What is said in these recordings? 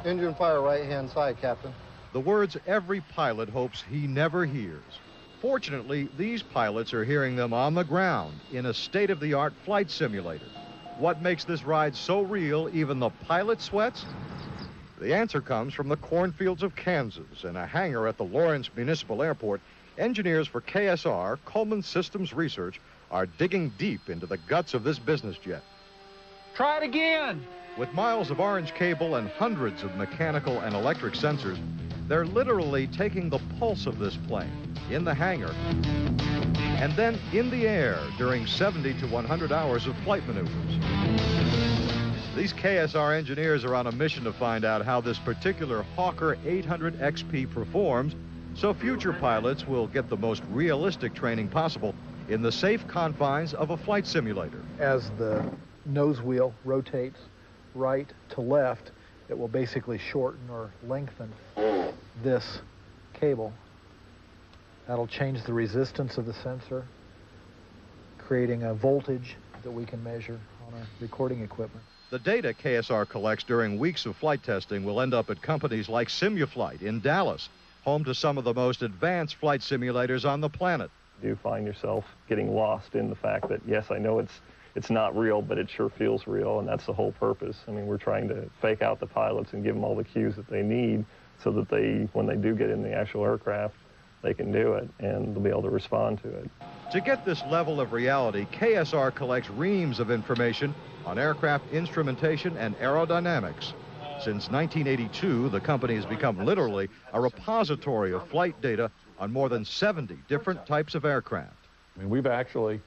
Engine fire right-hand side, Captain. The words every pilot hopes he never hears. Fortunately, these pilots are hearing them on the ground in a state-of-the-art flight simulator. What makes this ride so real, even the pilot sweats? The answer comes from the cornfields of Kansas. In a hangar at the Lawrence Municipal Airport, engineers for KSR, Kohlman Systems Research, are digging deep into the guts of this business jet. Try it again. With miles of orange cable and hundreds of mechanical and electric sensors, they're literally taking the pulse of this plane in the hangar and then in the air during 70 to 100 hours of flight maneuvers. These KSR engineers are on a mission to find out how this particular Hawker 800 XP performs, so future pilots will get the most realistic training possible in the safe confines of a flight simulator. As the nose wheel rotates right to left, it will basically shorten or lengthen this cable. That'll change the resistance of the sensor, creating a voltage that we can measure on our recording equipment. The data KSR collects during weeks of flight testing will end up at companies like Simuflight in Dallas, home to some of the most advanced flight simulators on the planet. You find yourself getting lost in the fact that, yes, I know it's not real, but it sure feels real, and that's the whole purpose. I mean, we're trying to fake out the pilots and give them all the cues that they need so that when they do get in the actual aircraft, they can do it, and they'll be able to respond to it. To get this level of reality, KSR collects reams of information on aircraft instrumentation and aerodynamics. Since 1982, the company has become literally a repository of flight data on more than 70 different types of aircraft. I mean, we've actually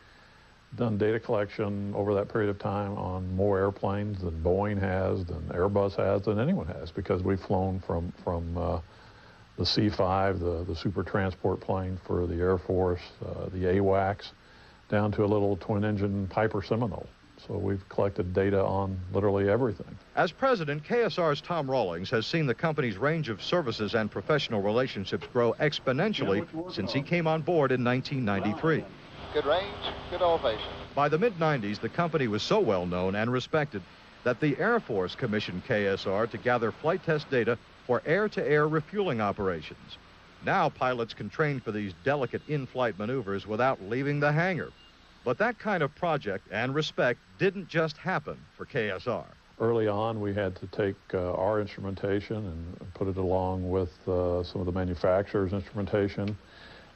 done data collection over that period of time on more airplanes than Boeing has, than Airbus has, than anyone has, because we've flown from the C-5, the super transport plane for the Air Force, the AWACS, down to a little twin-engine Piper Seminole. So we've collected data on literally everything. As president, KSR's Tom Rawlings has seen the company's range of services and professional relationships grow exponentially since he came on board in 1993. Good range, good elevation. By the mid-90s, the company was so well known and respected that the Air Force commissioned KSR to gather flight test data for air-to-air refueling operations. Now pilots can train for these delicate in-flight maneuvers without leaving the hangar. But that kind of project and respect didn't just happen for KSR. Early on, we had to take our instrumentation and put it along with some of the manufacturer's instrumentation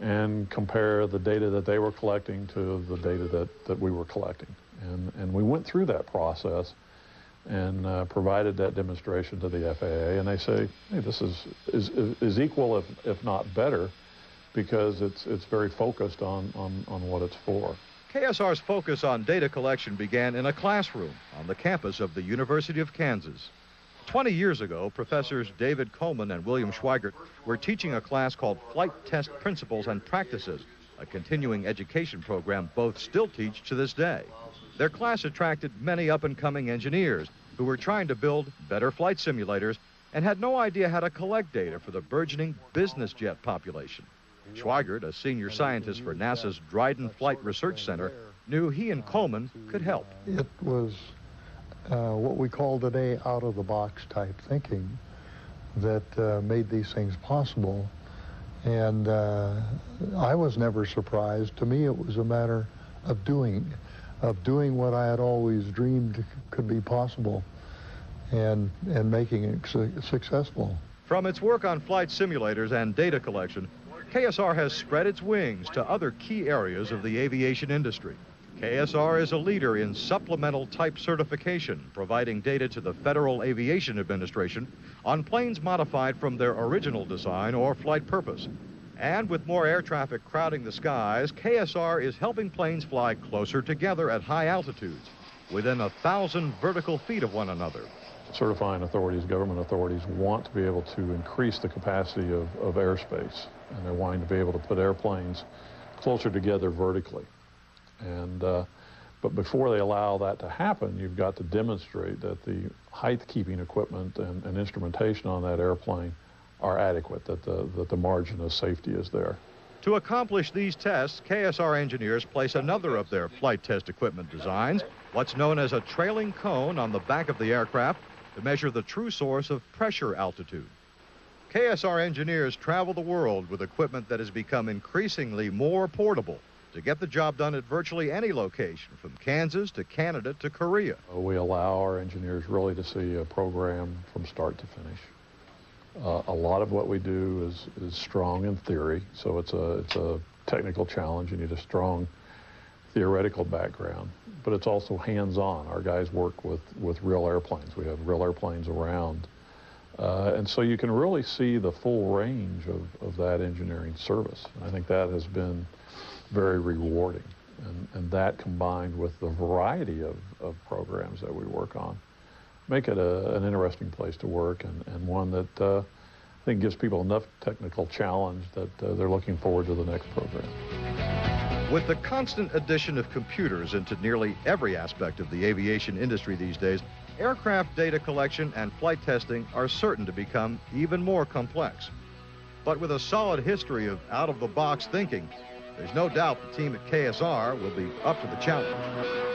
and compare the data that they were collecting to the data that we were collecting. And we went through that process and provided that demonstration to the FAA, and they say, hey, this is equal, if not better, because it's very focused on what it's for. KSR's focus on data collection began in a classroom on the campus of the University of Kansas. 20 years ago, professors David Kohlman and William Schweigert were teaching a class called Flight Test Principles and Practices, a continuing education program both still teach to this day. Their class attracted many up-and-coming engineers who were trying to build better flight simulators and had no idea how to collect data for the burgeoning business jet population. Schweigert, a senior scientist for NASA's Dryden Flight Research Center, knew he and Kohlman could help. It was what we call today out-of-the-box type thinking that made these things possible. And I was never surprised. To me, it was a matter of doing what I had always dreamed could be possible and making it successful. From its work on flight simulators and data collection, KSR has spread its wings to other key areas of the aviation industry. KSR is a leader in supplemental type certification, providing data to the Federal Aviation Administration on planes modified from their original design or flight purpose. And with more air traffic crowding the skies, KSR is helping planes fly closer together at high altitudes, within 1,000 vertical feet of one another. Certifying authorities, government authorities, want to be able to increase the capacity of airspace, and they're wanting to be able to put airplanes closer together vertically. And but before they allow that to happen, you've got to demonstrate that the height-keeping equipment and instrumentation on that airplane are adequate, that the margin of safety is there. To accomplish these tests, KSR engineers place another of their flight test equipment designs, what's known as a trailing cone on the back of the aircraft, to measure the true source of pressure altitude. KSR engineers travel the world with equipment that has become increasingly more portable to get the job done at virtually any location, from Kansas to Canada to Korea. We allow our engineers really to see a program from start to finish. A lot of what we do is strong in theory, so it's a technical challenge. You need a strong theoretical background, but it's also hands-on. Our guys work with real airplanes. We have real airplanes around. And so you can really see the full range of that engineering service. And I think that has been very rewarding. And that combined with the variety of programs that we work on make it an interesting place to work and one that I think gives people enough technical challenge that they're looking forward to the next program. With the constant addition of computers into nearly every aspect of the aviation industry these days, aircraft data collection and flight testing are certain to become even more complex. But with a solid history of out-of-the-box thinking, there's no doubt the team at KSR will be up to the challenge.